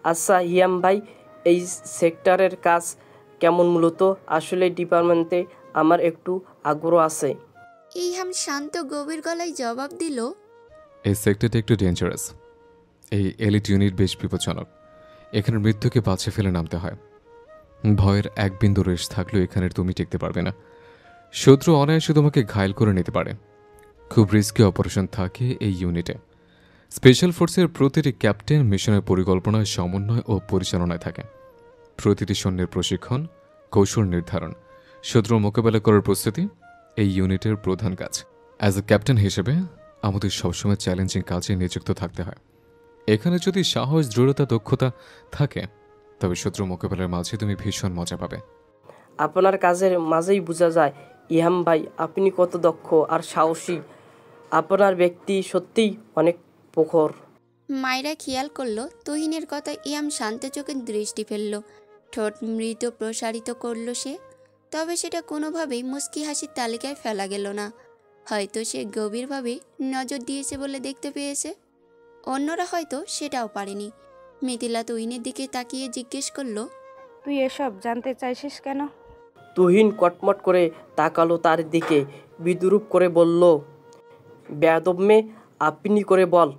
আচ্ছা হিয়াম ভাই, এই সেক্টরের কাজ কেমন মূলত? আসলে ডিপার্টমেন্টে আমার একটু আগ্রহ আছে। ইহাম শান্ত গভীর গলায় জবাব দিল, এই সেক্টরটা একটু ডেঞ্জারাস। এই এলিট ইউনিট বেশ বিপজ্জনক। এখানে মৃত্যুকে বাঁচিয়ে ফেলে নামতে হয়। ভয়ের এক বিন্দু রেশ থাকলেও এখানে তুমি টিকতে পারবে না। শত্রু অনায়াসে তোমাকে ঘায়েল করে নিতে পারে। খুব রিস্কি অপারেশন থাকে এই ইউনিটে। স্পেশাল ফোর্সের প্রতিটি ক্যাপ্টেন মিশনের পরিকল্পনায়, সমন্বয় ও পরিচালনায় থাকে। প্রতিটি সৈন্যের প্রশিক্ষণ, কৌশল নির্ধারণ, শত্রু মোকাবেলা করার প্রস্তুতি এই ইউনিটের প্রধান কাজ। অ্যাজ এ ক্যাপ্টেন হিসেবে আমাদের সবসময় চ্যালেঞ্জিং কাজে নিযুক্ত থাকতে হয়। এখানে যদি সাহস, দৃঢ়তা, দক্ষতা থাকে তবে শত্রু মোকাবেলার মাঝে তুমি ভীষণ মজা পাবে। আপনার কাজের মাঝেই বোঝা যায় ইহাম ভাই আপনি কত দক্ষ আর সাহসী। আপনার ব্যক্তি সত্যিই অনেক প্রখর। মায়রা খেয়াল করলো তুহিনের কথা ইয়াম শান্ত চোখে দৃষ্টি ফেলল। ঠোঁট মৃদু প্রসারিত করল সে, তবে সেটা কোনোভাবেই মুস্কি হাসির তালিকায় ফেলা গেল না। হয়তো সে গভীরভাবে নজর দিয়েছে বলে দেখতে পেয়েছে, অন্যরা হয়তো সেটাও পারেনি। মিথিলা তুহিনের দিকে তাকিয়ে জিজ্ঞেস করলো, তুই এসব জানতে চাইছিস কেন? তুহিন কটমট করে তাকালো তার দিকে, বিদ্রূপ করে বলল, বেয়াদব মেয়ে, আপনি করে বল,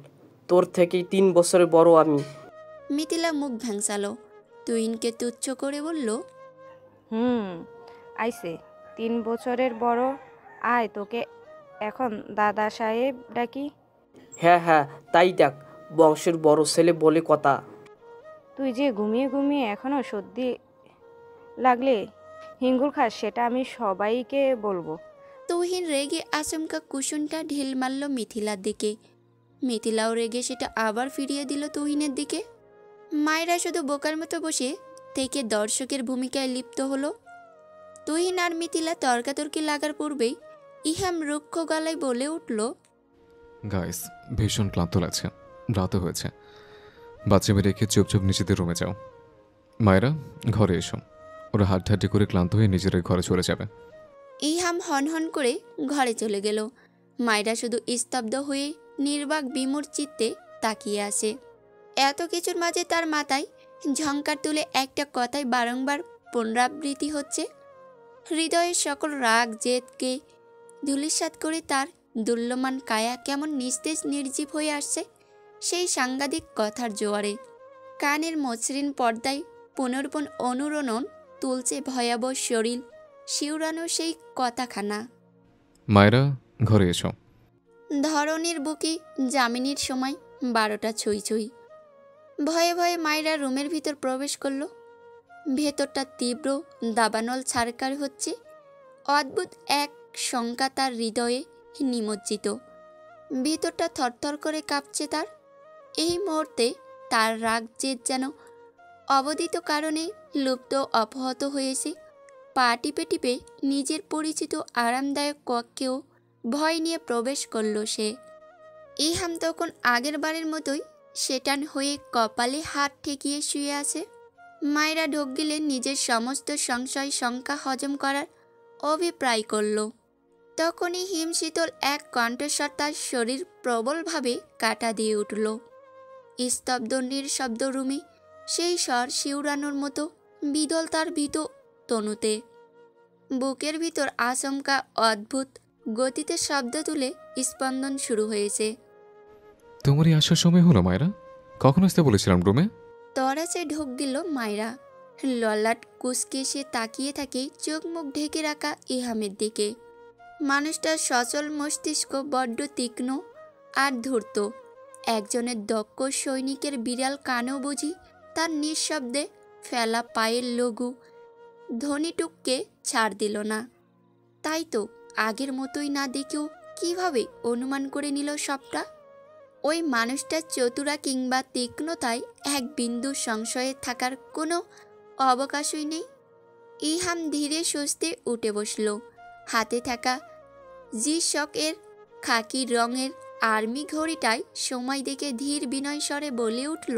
তোর থেকে 3 বছরের বড় আমি। মিথিলা মুখ ভ্যাংসালো, তুহিনকে তুচ্ছ করে বলল, আইসে 3 বছরের বড়। আয় তোকে এখন দাদা সাহেব ডাকি। হ্যাঁ হ্যাঁ, তাই ডাক, বংশের বড় ছেলে বলে কথা। তুই যে ঘুমিয়ে ঘুমিয়ে এখনো সর্দি লাগলে হিঙ্গুর খাস সেটা আমি সবাইকে বলবো। তুহিন রেগে আচমকা কুসুনটা ঢিল মারল মিথিলার দিকে। মিথিলাও রেগে সেটা আবার ফিরিয়ে দিল তুহিনের দিকে। মায়েরা শুধু বোকার মতো বসে থেকে দর্শকের ভূমিকায় লিপ্ত হলো। তুহিন আর মিথিলা তর্কাতর্কি লাগার পূর্বেই ইহাম রুক্ষ গলায় বলে উঠল, গাইস, ভীষণ ক্লান্ত লাগছে, রাতও হয়েছে। বাচ্চা মেয়ে রেখে চুপচাপ নিজেদের রুমে যাও। মায়েরা, ঘরে এসো। ওরা হাড্ডাহাড্ডি করে ক্লান্ত হয়ে নিজেদের ঘরে চলে যাবে। ইহাম হনহন করে ঘরে চলে গেল। মায়েরা শুধু স্তব্ধ হয়ে নির্বাক বিমূঢ় চিত্তে তাকিয়ে আসে। এত কিছুর মাঝে তার মাথায় ঝংকার তুলে একটা কথাই বারংবার পুনরাবৃত্তি হচ্ছে। হৃদয়ের সকল রাগ জেদকে ধূলিসাৎ করে তার দুল্যমান কায়া কেমন নিস্তেজ নির্জীব হয়ে আসছে সেই সাংঘাতিক কথার জোয়ারে। কানের মসৃণ পর্দায় পুনর্পুন অনুরণন তুলছে ভয়াবহ শরীর শিউরানো সেই কথাখানা। মায়েরা, ঘরে এসো। ধরনীর বুকে জামিনীর সময় 12টা ছুঁই ছুঁই। ভয়ে ভয়ে মায়েরা রুমের ভিতর প্রবেশ করল। ভেতরটা তীব্র দাবানল ছাড়কার হচ্ছে। অদ্ভুত এক শঙ্কা তার হৃদয়ে নিমজ্জিত। ভিতরটা থরথর করে কাঁপছে তার। এই মুহূর্তে তার রাগ জেদ যেন অবদিত কারণে লুপ্ত অপহত হয়েছে। পা টিপে টিপে নিজের পরিচিত আরামদায়ক কক্ষেও ভয় নিয়ে প্রবেশ করল সে। ইহাম তখন আগের বারের মতোই সেটান হয়ে কপালে হাত ঠেকিয়ে শুয়ে আছে। মায়েরা ঢোক গেলে নিজের সমস্ত সংশয় শঙ্কা হজম করার অভিপ্রায় করল। তখনই হিমশীতল এক কণ্ঠস্বর তার শরীর প্রবলভাবে কাটা দিয়ে উঠল। স্তব্ধ নিঃশব্দ রুমে সেই স্বর শিউরানোর মতো বিদল তার ভীত তনুতে। বুকের ভিতর আচমকা অদ্ভুত গতিতে শব্দ তুলে স্পন্দন শুরু হয়েছে। তোমারই আসার সময় হলো মায়েরা। কখন আসতে বলেছিলাম রুমে? তরাসে ঢোক গেল মায়েরা। ললাট কুচকে সে তাকিয়ে থাকে চোখ মুখ ঢেকে রাখা ইহামের দিকে। মানুষটার সচল মস্তিষ্ক বড্ড তীক্ষ্ণ আর ধূর্ত। একজনের দক্ষ সৈনিকের বিড়াল কানেও বুঝি তার নিঃশব্দে ফেলা পায়ের লঘু ধ্বনিটুককে ছাড় দিল না। তাই তো আগের মতোই না দেখেও কিভাবে অনুমান করে নিল সবটা। ওই মানুষটার চতুরা কিংবা তীক্ষ্ণতায় এক বিন্দু সংশয়ে থাকার কোনো অবকাশই নেই। ইহাম ধীরে সুস্থে উঠে বসল। হাতে থাকা জি-শকের খাকি রঙের আর্মি ঘড়িটায় সময় দেখে ধীর বিনয় স্বরে বলে উঠল,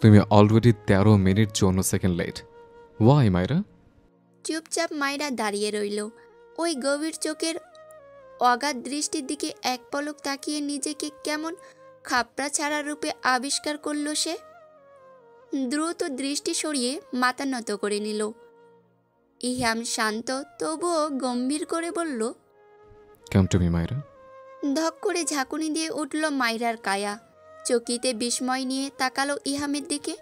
তুমি already 13 minute 54 second late. Why মায়েরা? চুপচাপ মায়েরা দাঁড়িয়ে রইল। ওই গভীর চোখের অগাধ দৃষ্টির দিকে এক পলক তাকিয়ে নিজেকে কেমন খাপড়া ছাড়া রূপে আবিষ্কার করল সে। দ্রুত দৃষ্টি সরিয়ে মাথা নত করে নিল। ইহাম শান্ত তবুও গম্ভীর করে বলল, কাম টু মি মাইরা। ধক করে ঝাঁকুনি দিয়ে উঠল মাইরার কায়া। চকিতে বিস্ময় নিয়ে তাকালো ইহামের দিকে।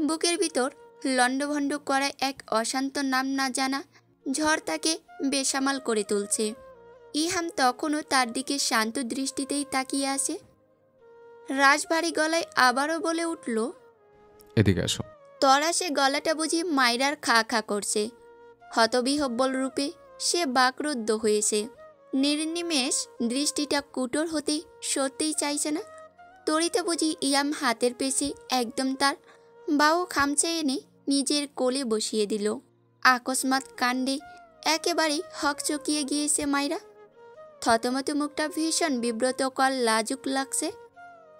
বুকের ভিতর লণ্ডভণ্ড করা এক অশান্ত নাম না জানা ঝড় তাকে বেসামাল করে তুলছে। ইহাম তখনও তার দিকে শান্ত দৃষ্টিতেই তাকিয়ে আছে। রাশভারী গলায় আবারও বলে উঠল, এদিকে আসো। তরাসে গলাটা বুঝি মাইরার খা খা করছে। হতবিহব্বল রূপে সে বাকরুদ্ধ হয়েছে। নির্নিমেষ দৃষ্টিটা কুটোর হতে সত্যিই চাইছে না। তড়িতে বুঝি ইয়াম হাতের পেছে একদম তার বাহু খামচে এনে নিজের কোলে বসিয়ে দিল। আকস্মাৎ কাণ্ডে একেবারেই হকচকিয়ে গিয়েছে মাইরা। থতমত মুখটা ভীষণ বিব্রতকর লাজুক লাগছে।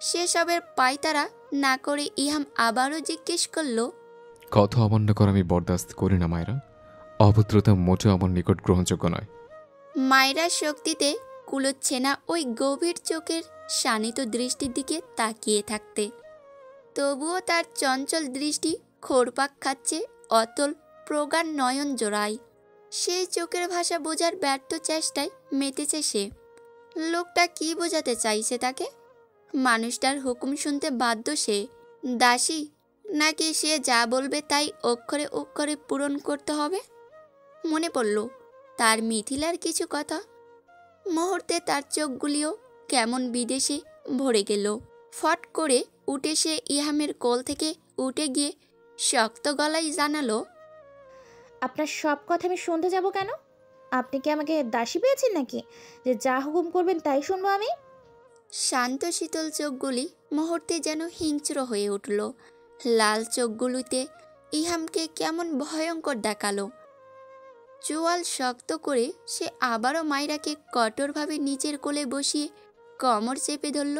সেসবের পায়তারা না করে ইহাম আবারও জিজ্ঞেস করল, কথা অমান্য করা আমি বরদাস্ত করি না মায়েরা। অভদ্রতা মোটেও আমার নিকট গ্রহণযোগ্য নয়। মায়েরার শক্তিতে কুলোচ্ছে না ওই গভীর চোখের শানিত দৃষ্টির দিকে তাকিয়ে থাকতে। তবুও তার চঞ্চল দৃষ্টি খোরপাক খাচ্ছে অতল প্রগাঢ় নয়ন জোড়ায়। সেই চোখের ভাষা বোঝার ব্যর্থ চেষ্টায় মেতেছে সে। লোকটা কি বোঝাতে চাইছে তাকে? মানুষটার হুকুম শুনতে বাধ্য সে, দাসী, নাকি সে যা বলবে তাই অক্ষরে অক্ষরে পূরণ করতে হবে? মনে পড়ল তার মিথিলার কিছু কথা। মুহূর্তে তার চোখগুলিও কেমন বিদেশে ভরে গেল। ফট করে উঠে সে ইহামের কোল থেকে উঠে গিয়ে শক্ত গলায় জানালো, আপনার সব কথা আমি শুনতে যাব কেন? আপনি কি আমাকে দাসী পেয়েছেন নাকি, যে যা হুকুম করবেন তাই শুনবো আমি? শান্ত শীতল চোখগুলি মুহূর্তে যেন হিংস্র হয়ে উঠল। লাল চোখগুলিতে ইহামকে কেমন ভয়ঙ্কর দেখালো। চোয়াল শক্ত করে সে আবারও মাইরাকে কঠোরভাবে নিচের কোলে বসিয়ে কোমর চেপে ধরল।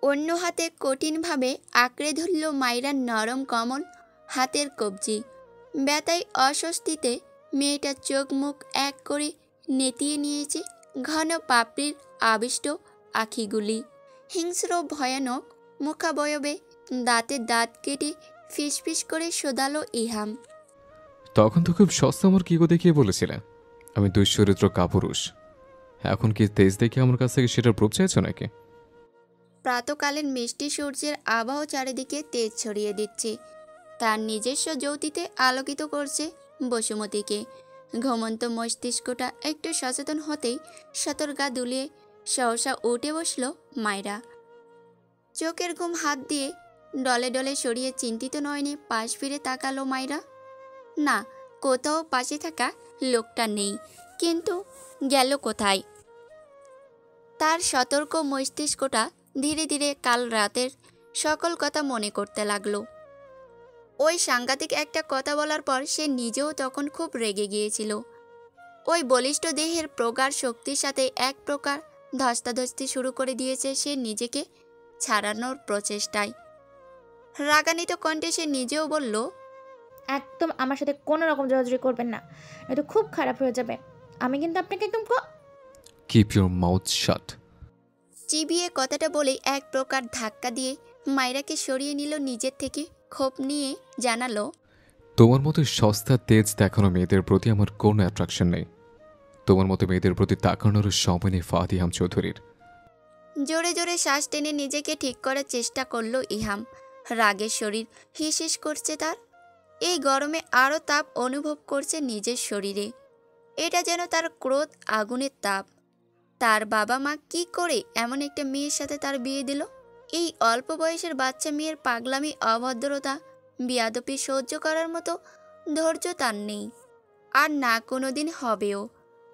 অন্য হাতে কঠিনভাবে আঁকড়ে ধরল মাইরার নরম কমল হাতের কবজি। ব্যথায় অস্বস্তিতে মেয়েটার চোখ মুখ এক করে নেতিয়ে নিয়েছে ঘন পাপড়ির আবিষ্ট আখিগুলি। হিংস্র ভয়ানক মুখাবয়বে দাঁতে দাঁত কেটে ফিসফিস করে শোধালো ইহাম, তখন তো খুব সস্তা আমার কি দেখিয়ে বলেছিলে আমি দুশ্চরিত্র কাপুরুষ। এখন কি তেজ দেখে আমার কাছ থেকে সেটার প্রুফ চাইছো নাকি? প্রাতকালীন মিষ্টি সূর্যের আবহ চারিদিকে তেজ ছড়িয়ে দিচ্ছে। তার নিজস্ব জ্যোতিতে আলোকিত করছে বসুমতীকে। ঘুমন্ত মস্তিষ্কটা একটু সচেতন হতেই সতর্কা দুলিয়ে সহসা উঠে বসল মায়রা। চোখের ঘুম হাত দিয়ে ডলে ডলে সরিয়ে চিন্তিত নয়নে পাশ ফিরে তাকালো মায়রা। না, কোথাও পাশে থাকা লোকটা নেই, কিন্তু গেল কোথায়? তার সতর্ক মস্তিষ্কটা ধীরে ধীরে কাল রাতের সকল কথা মনে করতে লাগলো। ওই সাংঘাতিক একটা কথা বলার পর সে নিজেও তখন খুব রেগে গিয়েছিল। ওই বলিষ্ঠ দেহের প্রগাঢ় শক্তির সাথে এক প্রকার ধস্তাধস্তি শুরু করে দিয়েছে সে নিজেকে ছাড়ানোর প্রচেষ্টায়। রাগান্বিত কণ্ঠে সে নিজেও বলল, একদম আমার সাথে কোনো রকম জড়াজড়ি করবেন না, এটা খুব খারাপ হয়ে যাবে। আমি কিন্তু আপনাকে একদম কিপ ইউর মাউথ শাট। চিবিয়ে কথাটা বলে এক প্রকার ধাক্কা দিয়ে মায়রাকে সরিয়ে নিল নিজের থেকে। ক্ষোভ নিয়ে জানালো, তোমার মতো সস্তা তেজ দেখানো মেয়েদের প্রতি আমার কোনো অ্যাট্রাকশন নেই। তোমার মতো মেয়েদের প্রতি তাকানোর সময় নেই ফাতিহাম চৌধুরীর। জোরে জোরে শ্বাস টেনে নিজেকে ঠিক করার চেষ্টা করলো ইহাম। রাগের শরীর হিসহিস করছে তার। এই গরমে আরও তাপ অনুভব করছে নিজের শরীরে। এটা যেন তার ক্রোধ আগুনের তাপ। তার বাবা মা কি করে এমন একটা মেয়ের সাথে তার বিয়ে দিল? এই অল্প বয়সের বাচ্চা মেয়ের পাগলামি, অভদ্রতা, বিয়াদপি সহ্য করার মতো ধৈর্য তার নেই, আর না কোনোদিন হবেও।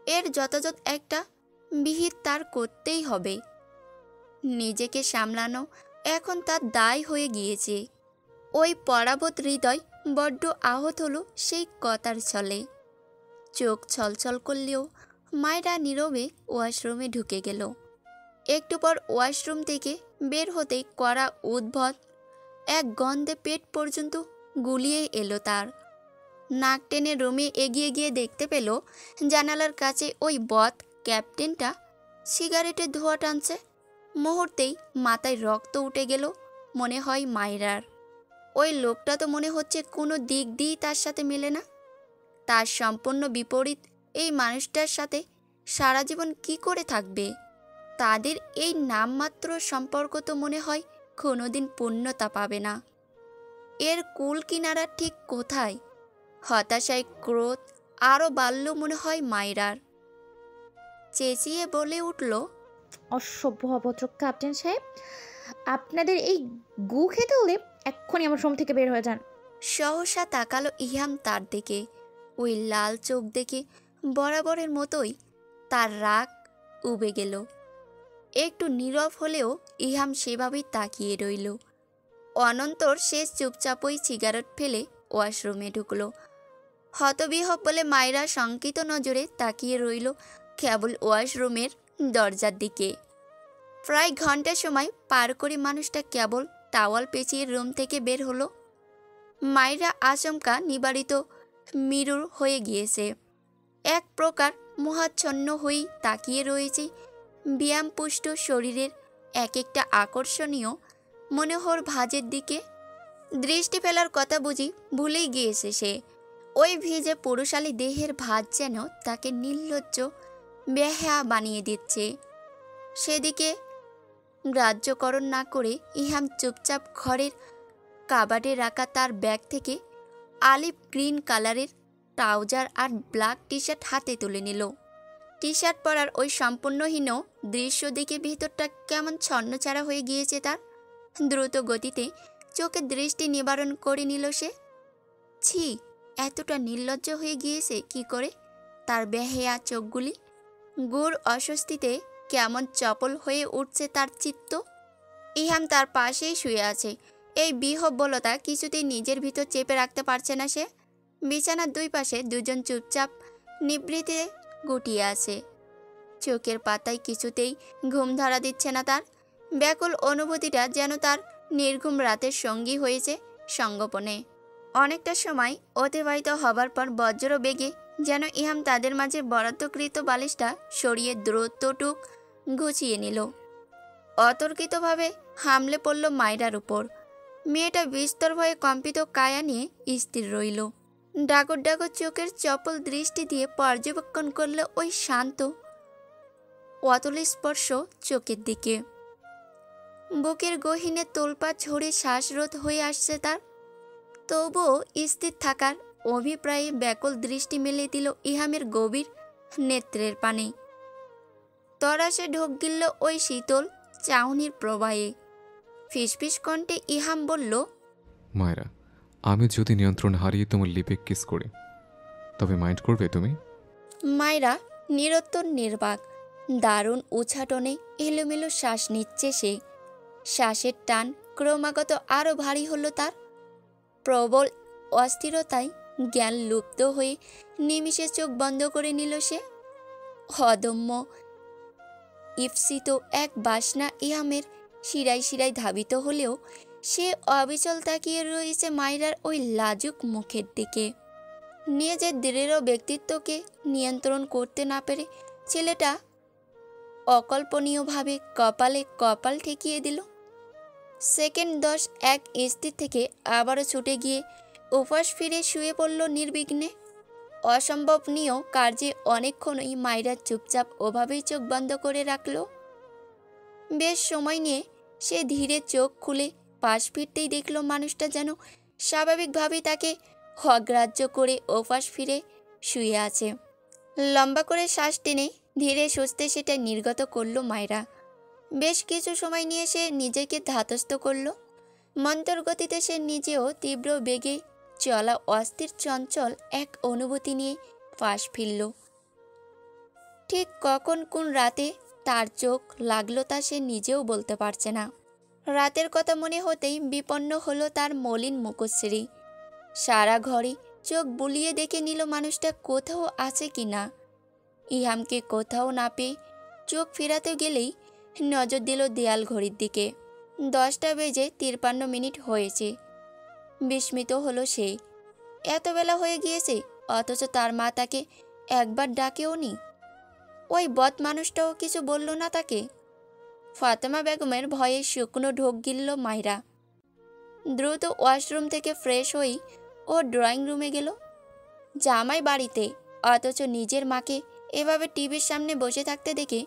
এর যথাযথ একটা বিহিত তার করতেই হবে। নিজেকে সামলানো এখন তার দায় হয়ে গিয়েছে। ওই পরাভূত হৃদয় বড্ড আহত হলো সেই কথার ছলে। চোখ ছলছল করলেও মায়েরা নীরবে ওয়াশরুমে ঢুকে গেল। একটু পর ওয়াশরুম থেকে বের হতেই কড়া উদ্ভট এক গন্ধে পেট পর্যন্ত গুলিয়ে এলো তার। নাক টেনে রুমে এগিয়ে গিয়ে দেখতে পেল জানালার কাছে ওই বদ ক্যাপ্টেনটা সিগারেটের ধোঁয়া টানছে। মুহূর্তেই মাথায় রক্ত উঠে গেল মনে হয় মায়রার। ওই লোকটা তো মনে হচ্ছে কোনো দিক দিয়েই তার সাথে মেলে না। তার সম্পূর্ণ বিপরীত এই মানুষটার সাথে সারা জীবন কি করে থাকবে? তাদের এই নামমাত্র সম্পর্ক তো মনে হয় কোনোদিন পূর্ণতা পাবে না। এর কুল কিনারা ঠিক কোথায়? হতাশায় ক্রোধ আরও বাড়ল মনে হয় মায়রার। চেঁচিয়ে বলে উঠল, অসভ্য অভদ্র ক্যাপ্টেন সাহেব, আপনাদের এই গু খেতে হলে এক্ষুনি আমার রুম থেকে বের হয়ে যান। সহসা তাকালো ইহাম তার দিকে। ওই লাল চোখ দেখে বরাবরের মতোই তার রাগ উবে গেল। একটু নীরব হলেও ইহাম সেভাবেই তাকিয়ে রইল। অনন্তর শেষ চুপচাপই সিগারেট ফেলে ওয়াশরুমে ঢুকলো। হতবিহব বলে মায়রা শঙ্কিত নজরে তাকিয়ে রইল কেবল ওয়াশরুমের দরজার দিকে। প্রায় ঘন্টা সময় পার করে মানুষটা কেবল টাওয়াল পেঁচিয়ে রুম থেকে বের হলো। মায়রা আচমকা নিবারিত মিরুর হয়ে গিয়েছে। এক প্রকার মোহাচ্ছন্ন হয়েই তাকিয়ে রয়েছে ব্যায়ামপুষ্ট শরীরের এক একটা আকর্ষণীয় মনোহর ভাঁজের দিকে। দৃষ্টি ফেলার কথা বুঝি ভুলেই গিয়েছে সে। ওই ভিজে পুরুষালী দেহের ভাঁজ যেন তাকে নির্লজ্জ বেহায়া বানিয়ে দিচ্ছে। সেদিকে গ্রাহ্যকরণ না করে ইহাম চুপচাপ ঘরের কাবাডে রাখা তার ব্যাগ থেকে অলিভ গ্রিন কালারের ট্রাউজার আর ব্ল্যাক টি শার্ট হাতে তুলে নিল। টি শার্ট পরার ওই সম্পূর্ণহীন দৃশ্য দেখে ভেতরটা কেমন ছন্নছাড়া হয়ে গিয়েছে তার। দ্রুত গতিতে চোখের দৃষ্টি নিবারণ করে নিল সে। ছি, এতটা নির্লজ্জ হয়ে গিয়েছে কি করে তার বেহেয়া চোখগুলি। গুড় অস্বস্তিতে কেমন চপল হয়ে উঠছে তার চিত্ত। ইহাম তার পাশেই শুয়ে আছে। এই বিহব্বলতা কিছুতেই নিজের ভিতর চেপে রাখতে পারছে না সে। বিছানার দুই পাশে দুজন চুপচাপ নিবৃত্তে গুটিয়ে আছে। চোখের পাতায় কিছুতেই ঘুম ধরা দিচ্ছে না তার। ব্যাকুল অনুভূতিটা যেন তার নির্ঘুম রাতের সঙ্গী হয়েছে সঙ্গোপনে। অনেকটা সময় অতিবাহিত হবার পর বজ্র বেগে যেন ইহাম তাদের মাঝে বরাদ্দকৃত বালিশটা সরিয়ে দ্রুতটুক গুছিয়ে নিল। অতর্কিতভাবে হামলে পড়ল মায়রার উপর। মেয়েটা বিস্তর ভয়ে কম্পিত কায়া নিয়ে স্থির রইল। ডাগর ডাগর চোখের চপল দৃষ্টি দিয়ে পর্যবেক্ষণ করল ওই শান্ত অতল স্পর্শ চোখের দিকে। বুকের গহীনে তোলপাড় ঝরে শ্বাসরোধ হয়ে আসছে তার। তবুও স্থির থাকার অভিপ্রায়ে ব্যাকুল দৃষ্টি মেলে দিল ইহামের গভীর নেত্রের পানে। তরাসে ঢোক গিলল ওই শীতল চাউনির প্রবাহে। ফিসফিস কণ্ঠে ইহাম বলল, মায়রা, আমি যদি নিয়ন্ত্রণ হারিয়ে তোমার লিপে কিস করি তবে মাইন্ড করবে তুমি? মায়রা নিরুত্তর নির্বাক। দারুণ উচ্চাটনে এলোমেলো শ্বাস নিচ্ছে সে। শ্বাসের টান ক্রমাগত আরও ভারী হলো তার। প্রবল অস্থিরতায় জ্ঞান লুপ্ত হয়ে নিমিষে চোখ বন্ধ করে নিল সে। অদম্য ঈপ্সিত এক বাসনা ইহামের শিরায় শিরায় ধাবিত হলেও সে অবিচল তাকিয়ে রয়েছে মায়রার ওই লাজুক মুখের দিকে। নিজের দৃঢ় ব্যক্তিত্বকে নিয়ন্ত্রণ করতে না পেরে ছেলেটা অকল্পনীয়ভাবে কপালে কপাল ঠেকিয়ে দিল। সেকেন্ড 10 এক স্থির থেকে আবারও ছুটে গিয়ে উপাস ফিরে শুয়ে পড়ল নির্বিঘ্নে। অসম্ভবনীয় কার্যে অনেকক্ষণই মায়রা চুপচাপ ওভাবেই চোখ বন্ধ করে রাখল। বেশ সময় নিয়ে সে ধীরে চোখ খুলে পাশ ফিরতেই দেখল মানুষটা যেন স্বাভাবিকভাবেই তাকে অগ্রাহ্য করে ওপাশ ফিরে শুয়ে আছে। লম্বা করে শ্বাস টেনে ধীরে সুস্থে সেটা নির্গত করল মায়রা। বেশ কিছু সময় নিয়ে সে নিজেকে ধাতস্থ করল। মন্তর গতিতে সে নিজেও তীব্র বেগে চলা অস্থির চঞ্চল এক অনুভূতি নিয়ে পাশ ফিরল। ঠিক কখন কোন রাতে তার চোখ লাগলো তা সে নিজেও বলতে পারছে না। রাতের কথা মনে হতেই বিপন্ন হলো তার মলিন মুখশ্রী। সারা ঘরে চোখ বুলিয়ে দেখে নিল মানুষটা কোথাও আছে কি না। ইহামকে কোথাও না পেয়ে চোখ ফেরাতে গেলেই নজর দিল দেয়াল ঘড়ির দিকে। 10টা বেজে 53 মিনিট হয়েছে। বিস্মিত হলো সে। এত বেলা হয়ে গিয়েছে অথচ তার মা তাকে একবার ডাকেও নি। ওই বদ মানুষটাও কিছু বলল না তাকে। ফাতেমা বেগমের ভয়ে শুকনো ঢোক গিলল মায়রা। দ্রুত ওয়াশরুম থেকে ফ্রেশ হয়েই ও ড্রয়িং রুমে গেল। জামাই বাড়িতে, অথচ নিজের মাকে এভাবে টিভির সামনে বসে থাকতে দেখে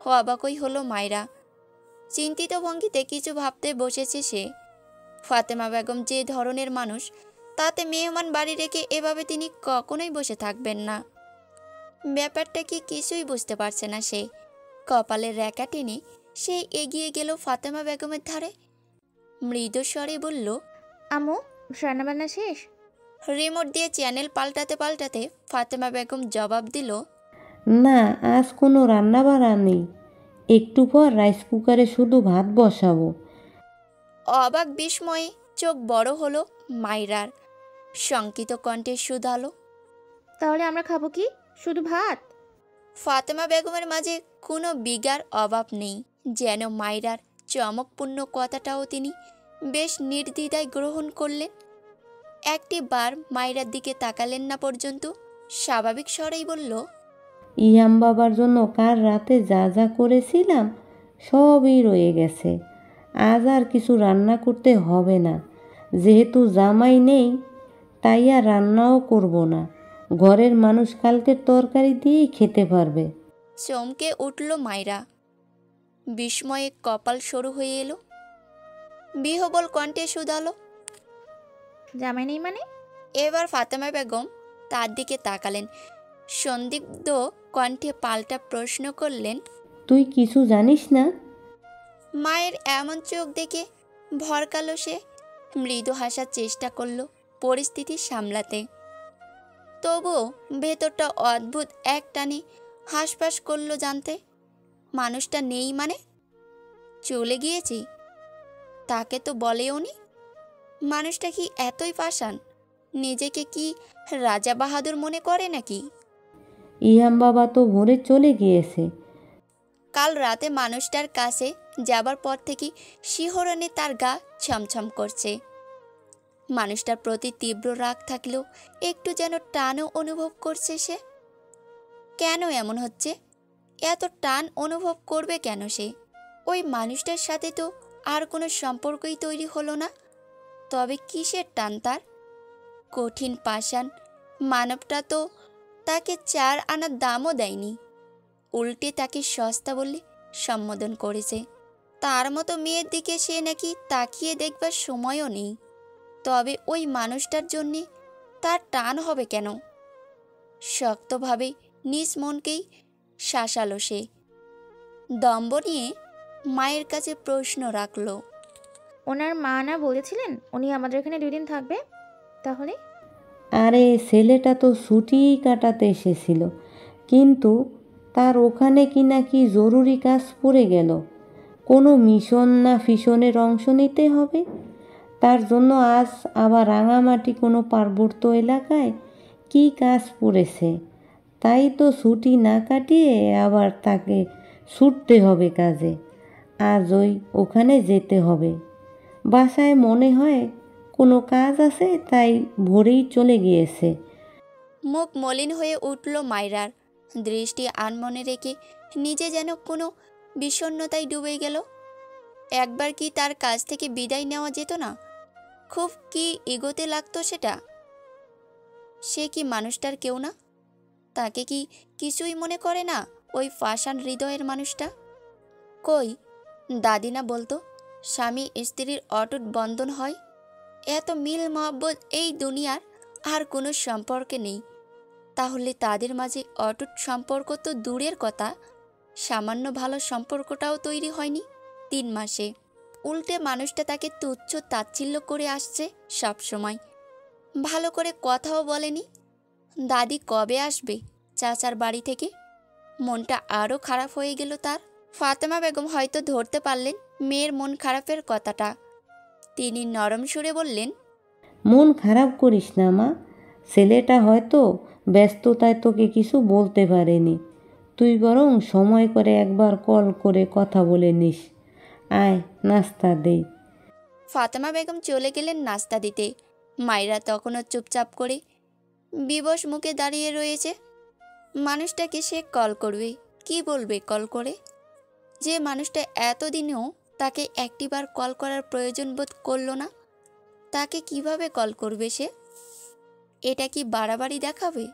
অবাকই হলো মায়রা। চিন্তিত ভঙ্গিতে কিছু ভাবতে বসেছে সে। ফাতেমা বেগম যে ধরনের মানুষ, তাতে মেহমান বাড়ি রেখে এভাবে তিনি কখনোই বসে থাকবেন না। ব্যাপারটা কি কিছুই বুঝতে পারছে না সে। কপালের রেখা টেনে সে এগিয়ে গেল ফাতেমা বেগমের ধারে। মৃদু স্বরে বলল, আম্মু, রান্নাবান্না শেষ? রিমোট দিয়ে চ্যানেল পাল্টাতে পাল্টাতে ফাতেমা বেগম জবাব দিল, না, আজ কোনো রান্না বাড়া নেই। একটু পর রাইস কুকারে শুধু ভাত বসাবো। অবাক বিস্ময়ে চোখ বড় হলো মায়রার। শঙ্কিত কণ্ঠে শুধালো, তাহলে আমরা খাবো কি? শুধু ভাত? ফাতেমা বেগমের মাঝে কোনো বিগার অভাব নেই। যেন মায়রার চমকপূর্ণ কথাটাও তিনি বেশ নির্দ্বিধায় গ্রহণ করলেন। একটি বার মায়রার দিকে তাকালেন না পর্যন্ত স্বাভাবিক স্বরেই বলল, ইয়াম বাবার জন্য কাল রাতে যা যা করেছিলাম সবই রয়ে গেছে। আজ আর কিছু রান্না করতে হবে না। যেহেতু জামাই নেই, তাই আর রান্নাও করব না। ঘরের মানুষ কালকের তরকারি দিয়েই খেতে পারবে। চমকে উঠল মায়রা। বিস্ময়ে কপাল সরু হয়ে এলো। বিহবল কণ্ঠে শুধালো, জামাই নেই মানে? এবার ফাতেমা বেগম তার দিকে তাকালেন। সন্দিগ্ধ কণ্ঠে পাল্টা প্রশ্ন করলেন, তুই কিছু জানিস না? মায়ের এমন চোখ দেখে ভরকালো সে। মৃদু হাসার চেষ্টা করলো পরিস্থিতি সামলাতে। তবুও ভেতরটা অদ্ভুত এক টানে হাঁসফাঁস করলো জানতে। মানুষটা নেই মানে? চলে গিয়েছি? তাকে তো বলেও নি। মানুষটা কি এতই পাষাণ? নিজেকে কি রাজা বাহাদুর মনে করে নাকি? ইয়াম বাবা তো ভোরে চলে গিয়েছে। কাল রাতে মানুষটার কাছে যাবার পর থেকে শিহরণে তার গা ছমছম করছে। মানুষটার প্রতি তীব্র রাগ থাকলেও একটু যেন টানও অনুভব করছে সে। কেন এমন হচ্ছে? এত টান অনুভব করবে কেন সে? ওই মানুষটার সাথে তো আর কোনো সম্পর্কই তৈরি হলো না। তবে কিসের টান তার? কঠিন পাষাণ মানবটা তো তাকে 4 আনার দামও দেয়নি। উল্টে তাকে সস্তা বলে সম্বোধন করেছে। তার মতো মেয়ের দিকে সে নাকি তাকিয়ে দেখবার সময়ও নেই। তবে ওই মানুষটার জন্যে তার টান হবে কেন? শক্তভাবে নিজ মনকেই শাসালো সে। দম্ভ নিয়ে মায়ের কাছে প্রশ্ন রাখল, ওনার মা না বলেছিলেন উনি আমাদের এখানে 2 দিন থাকবে? তাহলে? আরে ছেলেটা তো ছুটি কাটাতে এসেছিল, কিন্তু তার ওখানে কি নাকি জরুরি কাজ পড়ে গেল। কোনো মিশন না ফিশনের অংশ নিতে হবে। তার জন্য আজ আবার রাঙামাটি কোনো পার্বত্য এলাকায় কি কাজ পড়েছে। তাই তো ছুটি না কাটিয়ে আবার তাকে ছুটতে হবে কাজে। আজ ওখানে যেতে হবে। বাসায় মনে হয় কোনো কাজ আছে, তাই ভোরেই চলে গিয়েছে। মুখ মলিন হয়ে উঠল মায়রার। দৃষ্টি আনমনে রেখে নিজে যেন কোনো বিষণ্ণতায় ডুবে গেল। একবার কি তার কাছ থেকে বিদায় নেওয়া যেত না? খুব কি এগোতে লাগতো সেটা। সে কি মানুষটার কেউ না? তাকে কি কিছুই মনে করে না ওই পাষাণ হৃদয়ের মানুষটা? কই, দাদি না বলতো স্বামী স্ত্রীর অটুট বন্ধন হয়। এত মিল মহব্বত এই দুনিয়ার আর কোনো সম্পর্কে নেই। তাহলে তাদের মাঝে অটুট সম্পর্ক তো দূরের কথা, সামান্য ভালো সম্পর্কটাও তৈরি হয়নি 3 মাসে। উল্টে মানুষটা তাকে তুচ্ছ তাচ্ছিল্য করে আসছে সব সময়। ভালো করে কথাও বলেনি। দাদি কবে আসবে চাচার বাড়ি থেকে? মনটা আরও খারাপ হয়ে গেল তার। ফাতেমা বেগম হয়তো ধরতে পারলেন মেয়ের মন খারাপের কথাটা। তিনি নরম সুরে বললেন, মন খারাপ করিস না মা। ছেলেটা হয়তো ব্যস্ততায় তোকে কিছু বলতে পারেনি। তুই বরং সময় করে একবার কল করে কথা বলে নিস। আয়, নাস্তা দেই। ফাতেমা বেগম চলে গেলেন নাস্তা দিতে। মায়েরা তখনও চুপচাপ করে বিবশ মুখে দাঁড়িয়ে রয়েছে। মানুষটাকে সে কল করবে, কি বলবে কল করে? যে মানুষটা এতদিনেও তাকে একটিবার কল করার প্রয়োজন বোধ করল না। তাকে কিভাবে কল করবে সে? এটা কি বাড়াবাড়ি দেখাবে?